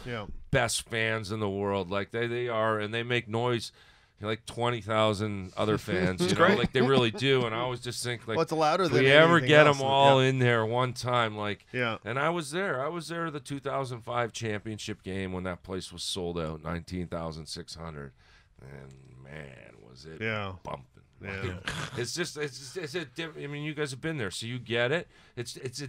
best fans in the world. Like they are, and they make noise. Like 20,000 other fans, like they really do. And I always just think, like, it's louder if than we ever get else, them all in there one time, like, yeah. And I was there the 2005 championship game when that place was sold out, 19,600, and man, was it bumping. Yeah. It's a different. I mean, you guys have been there, so you get it. It's a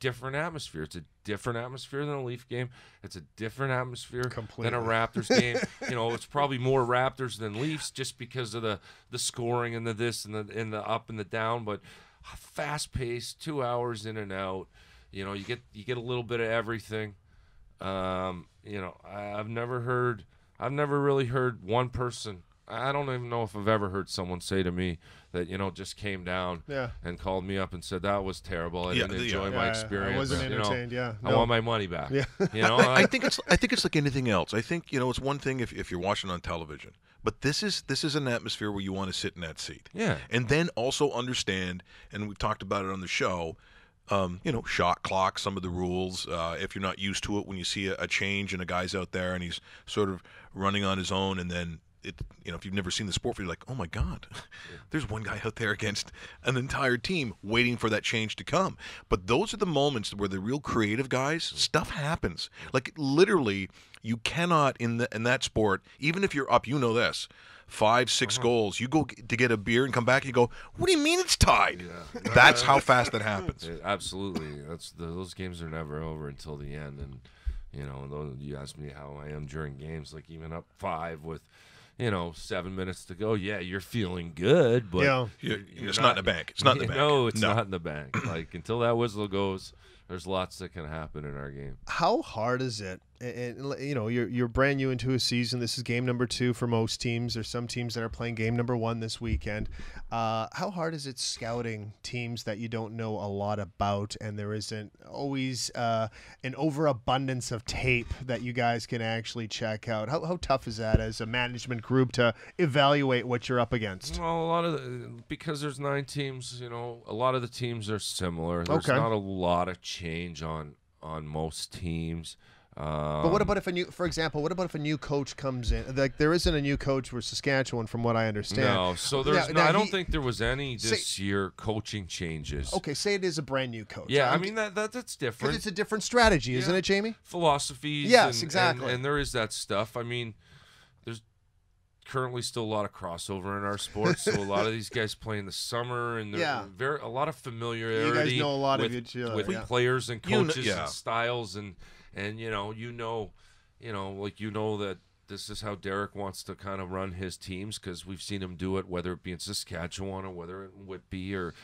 different atmosphere. It's a different atmosphere than a Leaf game. It's a different atmosphere than a Raptors game. It's probably more Raptors than Leafs just because of the scoring and the this and the up and the down. But fast paced, 2 hours in and out. You get a little bit of everything. I've never really heard one person. I don't even know if I've ever heard someone say to me that, just came down and called me up and said, that was terrible. I didn't enjoy my experience. I wasn't entertained, I want my money back. Yeah. I think it's like anything else. I think, it's one thing if you're watching on television, but this is an atmosphere where you want to sit in that seat. Yeah. And then also understand, and we talked about it on the show, shot clock, some of the rules. If you're not used to it, when you see a change and a guy's out there and he's sort of running on his own, and then if you've never seen the sport, you're like, oh my God, there's one guy out there against an entire team waiting for that change to come. But those are the moments where the real creative guys, stuff happens. Like, literally, you cannot in that sport, even if you're up, this, 5-6 goals, you go to get a beer and come back, you go, what do you mean it's tied? Yeah. That's how fast that happens. Absolutely. Those games are never over until the end. And you ask me how I am during games, like even up 5 with 7 minutes to go. Yeah, you're feeling good, but it's not in the bank. It's not in the bank. No, it's not in the bank. Like until that whistle goes, there's lots that can happen in our game. How hard is it? And you're brand new into a season. This is game number 2 for most teams. There's some teams that are playing game number 1 this weekend. How hard is it scouting teams that you don't know a lot about, and there isn't always an overabundance of tape that you guys can actually check out? How tough is that as a management group to evaluate what you're up against? Well, because there's 9 teams, a lot of the teams are similar. There's not a lot of change on most teams. But what about if a new coach comes in? Like there isn't a new coach for Saskatchewan, from what I understand. No, so there's I don't think there was any this year coaching changes. Okay, say it is a brand new coach. Yeah, I mean that's different. It's a different strategy, isn't it, Jamie? Philosophies. Yes, exactly. And there is that stuff. I mean, there's currently still a lot of crossover in our sport, so a lot of these guys play in the summer, and there's a lot of familiarity. You guys know a lot with, of each other, with players and coaches and styles and that this is how Derek wants to kind of run his teams, because we've seen him do it, whether it be in Saskatchewan or whether it would be, or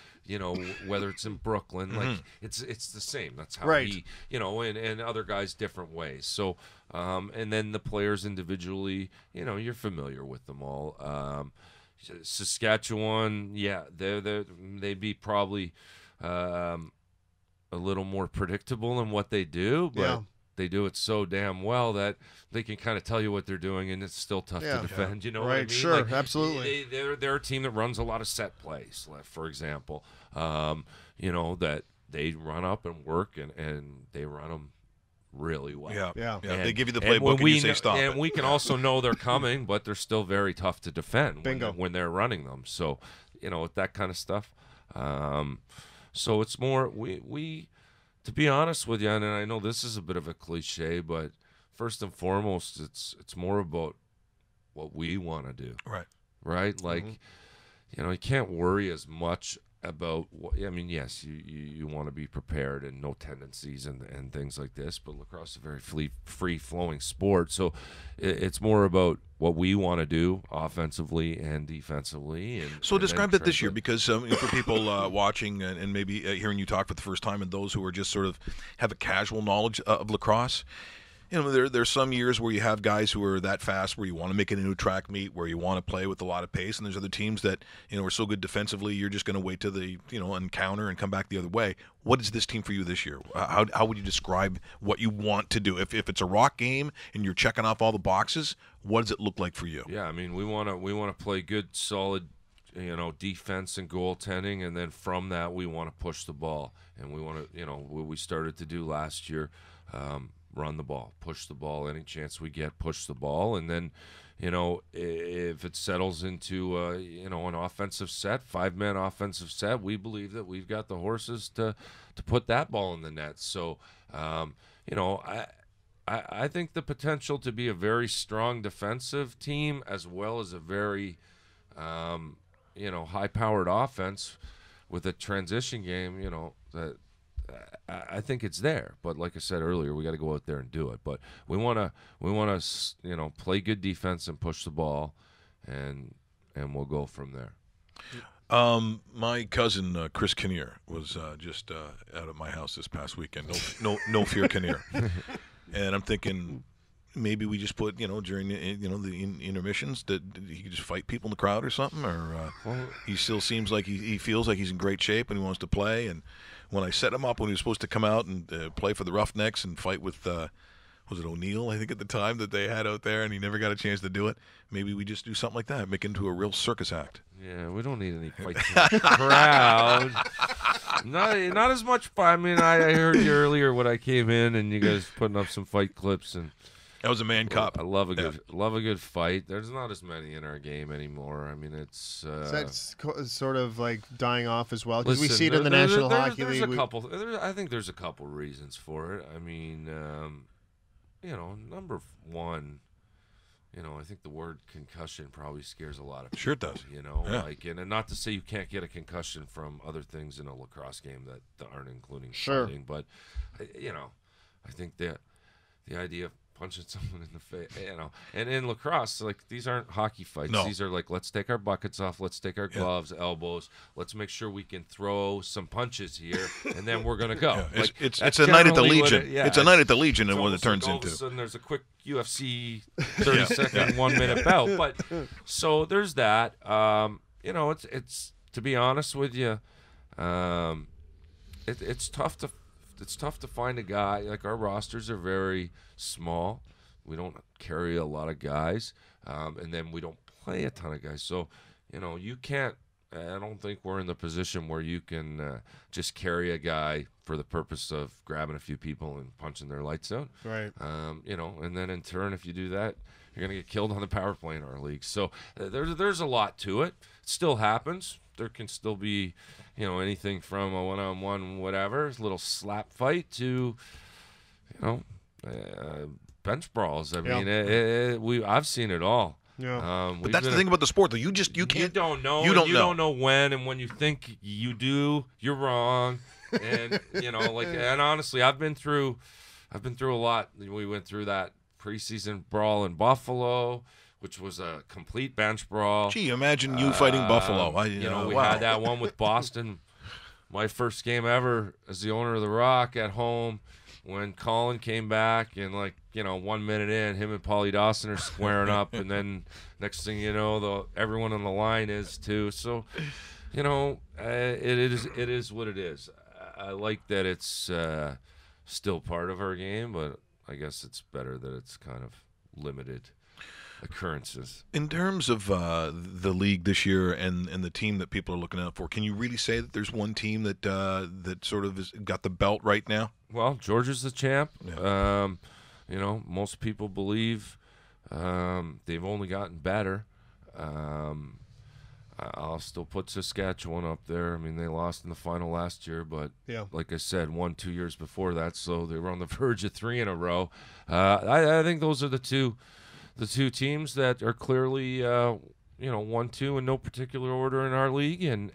whether it's in Brooklyn. Like it's the same. That's how he, and other guys different ways. So and then the players individually, you're familiar with them all. Saskatchewan, they'd be probably a little more predictable in what they do, but they do it so damn well that they can kind of tell you what they're doing, and it's still tough to defend. You know what I mean? Sure, absolutely. They're a team that runs a lot of set plays, for example. That they run up and work, and they run them really well. Yeah. They give you the playbook and you say stop. And we can also know they're coming, but they're still very tough to defend when they're running them. So, that kind of stuff. So it's more we to be honest with you, and I know this is a bit of a cliche, but first and foremost, it's more about what we want to do. Right? Like, you can't worry as much about what, I mean, yes, you want to be prepared and no tendencies and things like this, but lacrosse is a very free-flowing sport, so it's more about what we want to do offensively and defensively. So describe it this year, because for people watching and maybe hearing you talk for the first time, and those who are just sort of have a casual knowledge of lacrosse, there's some years where you have guys who are that fast where you want to make it into a track meet, where you want to play with a lot of pace, and there's other teams that are so good defensively you're just going to wait to the and counter and come back the other way. What is this team for you this year? How would you describe what you want to do? If it's a rock game and you're checking off all the boxes, what does it look like for you? Yeah, I mean, we want to play good, solid defense and goaltending, and then from that we want to push the ball, and we want to what we started to do last year. Run the ball, push the ball, any chance we get, push the ball, and then, if it settles into, an offensive set, 5-man offensive set, we believe that we've got the horses to put that ball in the net. So, I think the potential to be a very strong defensive team as well as a very, high-powered offense with a transition game, that. I think it's there, but like I said earlier, we got to go out there and do it. But we want to play good defense and push the ball, and we'll go from there. My cousin Chris Kinnear was just out of my house this past weekend. No fear Kinnear, and I'm thinking maybe we just put during the intermissions that he could just fight people in the crowd or something, or he still seems like he feels like he's in great shape and he wants to play. And when I set him up when he was supposed to come out and play for the Roughnecks and fight with was it O'Neill, I think, at the time that they had out there, and he never got a chance to do it. Maybe we just do something like that, make it into a real circus act. Yeah, we don't need any fights in the crowd. Not as much fun. I mean, I heard you earlier when I came in, and you guys putting up some fight clips, and that was a man cup. I love a good fight. There's not as many in our game anymore. I mean, it's that's sort of like dying off as well, because we see it in the National Hockey League. I think there's a couple reasons for it. I mean, number one, I think the word concussion probably scares a lot of people. Sure it does. And not to say you can't get a concussion from other things in a lacrosse game that aren't including fighting, but I think that the idea of punching someone in the face, And in lacrosse, like, these aren't hockey fights. No. These are like, let's take our buckets off, let's take our gloves, elbows, let's make sure we can throw some punches here, and then we're gonna go. Yeah, Like, it's that's a night at the generally what Legion. it- It's a night at the Legion, it's and what it almost turns like all of a into. sudden there's a quick UFC 30-second 1 minute bout. But so there's that. It's to be honest with you, it's tough to find a guy. Like, our rosters are very small. We don't carry a lot of guys, and then we don't play a ton of guys. So, you can't. I don't think we're in the position where you can just carry a guy for the purpose of grabbing a few people and punching their lights out. Right. And then in turn, if you do that, you're going to get killed on the power play in our league. So there's a lot to it. It still happens. There can still be, anything from a one-on-one, whatever, little slap fight to, bench brawls. I mean, I've seen it all. Yeah. But that's the thing about the sport, though. You can't. You don't know. You don't you know. don't know when, and when you think you do, you're wrong. And and honestly, I've been through a lot. We went through that preseason brawl in Buffalo, which was a complete bench brawl. Gee, imagine you fighting Buffalo. We wow. had that one with Boston. My first game ever as the owner of the Rock at home, when Colin came back and 1 minute in, him and Paulie Dawson are squaring up, and then next thing you know, everyone on the line is too. So, it is what it is. I like that it's still part of our game, but I guess it's better that it's kind of limited occurrences. In terms of the league this year and the team that people are looking out for, can you really say that there's one team that sort of has got the belt right now? Well, Georgia's the champ. Yeah. Most people believe they've only gotten better. I'll still put Saskatchewan up there. I mean, they lost in the final last year, but like I said, won 2 years before that, so they were on the verge of 3 in a row. I think those are the two teams that are clearly 1-2 in no particular order in our league, and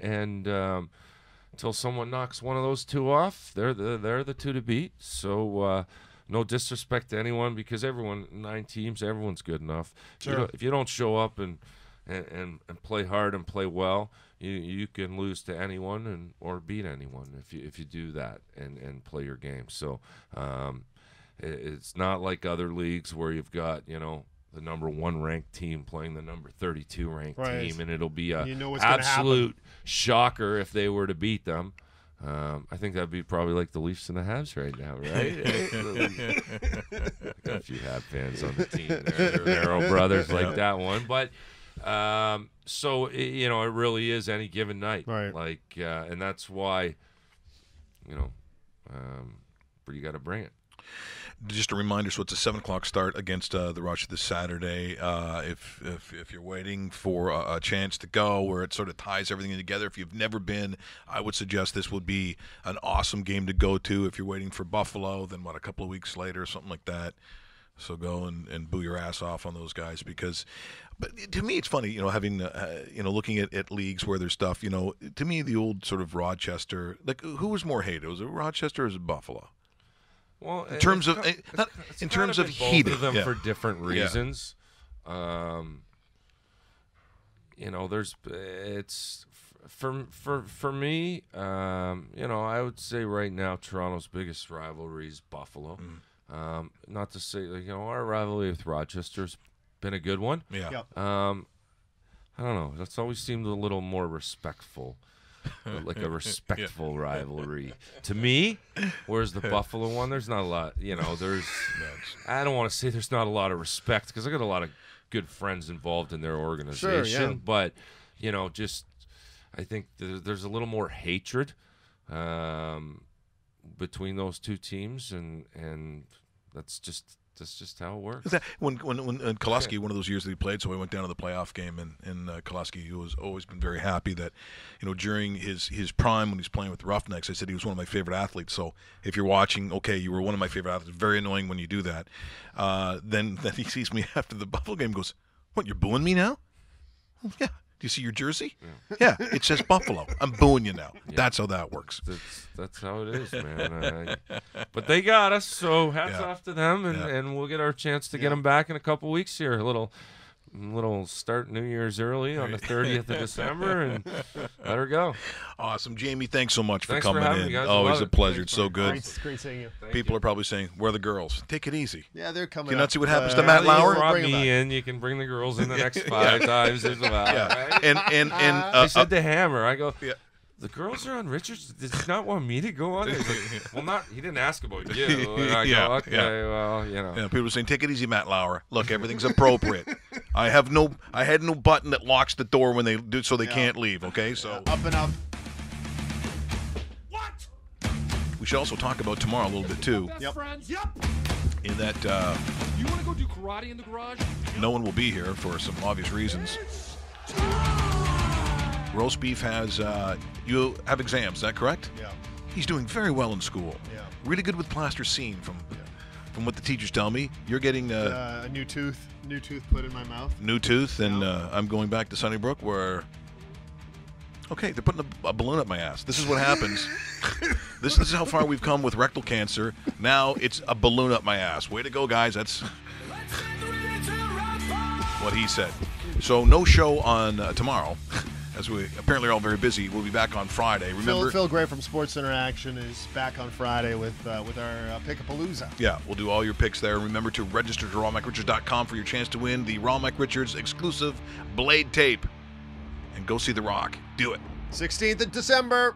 until someone knocks one of those two off, they're the two to beat. So no disrespect to anyone, because 9 teams, everyone's good enough. Sure. If you don't show up and play hard and play well, you can lose to anyone or beat anyone if you do that and play your game. So it's not like other leagues where you've got the number 1 ranked team playing the number 32 ranked team, and it'll be a what's absolute shocker if they were to beat them. I think that'd be probably like the Leafs and the Habs right now, right? Got a few Hab fans on the team there. They're Arrow brothers like that one, but so it really is any given night, right? Mm-hmm. And that's why but you got to bring it. Just a reminder, so it's a 7 o'clock start against the Rush this Saturday. If you're waiting for a chance to go where it sort of ties everything together, if you've never been, I would suggest this would be an awesome game to go to. If you're waiting for Buffalo, then a couple of weeks later, something like that. So go and boo your ass off on those guys, but to me it's funny, having looking at leagues where there's stuff, to me the old sort of Rochester, like who was more hated? Was it Rochester or was it Buffalo? Well, in terms of heated, both of them for different reasons. It's for me. I would say right now Toronto's biggest rivalry is Buffalo. Not to say our rivalry with Rochester's been a good one. Yeah. I don't know. That's always seemed a little more respectful. Like a respectful rivalry to me, whereas the Buffalo one, there's not a lot. I don't want to say there's not a lot of respect, because I got a lot of good friends involved in their organization. Sure, yeah. But I think there's a little more hatred between those two teams, and that's just how it works. When Kolaski, one of those years that he played, so we went down to the playoff game, and Kolaski, who has always been very happy that, during his prime when he's playing with the Roughnecks, I said he was one of my favorite athletes. So if you're watching, okay, you were one of my favorite athletes. Very annoying when you do that. Then he sees me after the Buffalo game and goes, "What, you're booing me now?" Yeah. you see your jersey? Yeah, it says Buffalo. I'm booing you now. Yeah. That's how that works. That's how it is, man. But they got us, so hats off to them, and we'll get our chance to get them back in a couple weeks here. A little start New Year's early on the 30th of December, and let her go. Awesome. Jamie, thanks so much for Thanks coming for having in. me, guys. Always a pleasure. Thanks, it's so good. It's great seeing you. People are probably saying, where are the girls? Take it easy. Yeah, they're coming. Do you not see what happens up. to Matt Lauer? Brought me in. You can bring the girls in the next 5 times as well. Yeah. Right? And I said to Hammer, I go, yeah. the girls are on Richards. Does he not want me to go on? He's like, well, not. He didn't ask about you. And I go, okay, well, you know. Yeah, people are saying, take it easy, Matt Lauer. Look, everything's appropriate. I had no button that locks the door when they do, so they can't leave. Okay, so up and up. What? We should also talk about tomorrow a little bit too. Yep. Yep. In that You want to go do karate in the garage? no one will be here for some obvious reasons. Roast Beef has you have exams. Is that correct? Yeah. He's doing very well in school. Yeah. Really good with plasticine from what the teachers tell me. You're getting A new tooth put in my mouth. new tooth, and I'm going back to Sunnybrook where. Okay, they're putting a balloon up my ass. This is what happens. This is how far we've come with rectal cancer. Now it's a balloon up my ass. Way to go, guys. That's what he said. So no show on tomorrow, as we apparently are all very busy. We'll be back on Friday. Remember, Phil Gray from Sports Interaction is back on Friday with our Pick-a-Palooza. Yeah, we'll do all your picks there. Remember to register to rawmicrichards.com for your chance to win the Raw Mike Richards exclusive Blade tape. And go see The Rock. Do it. 16th of December.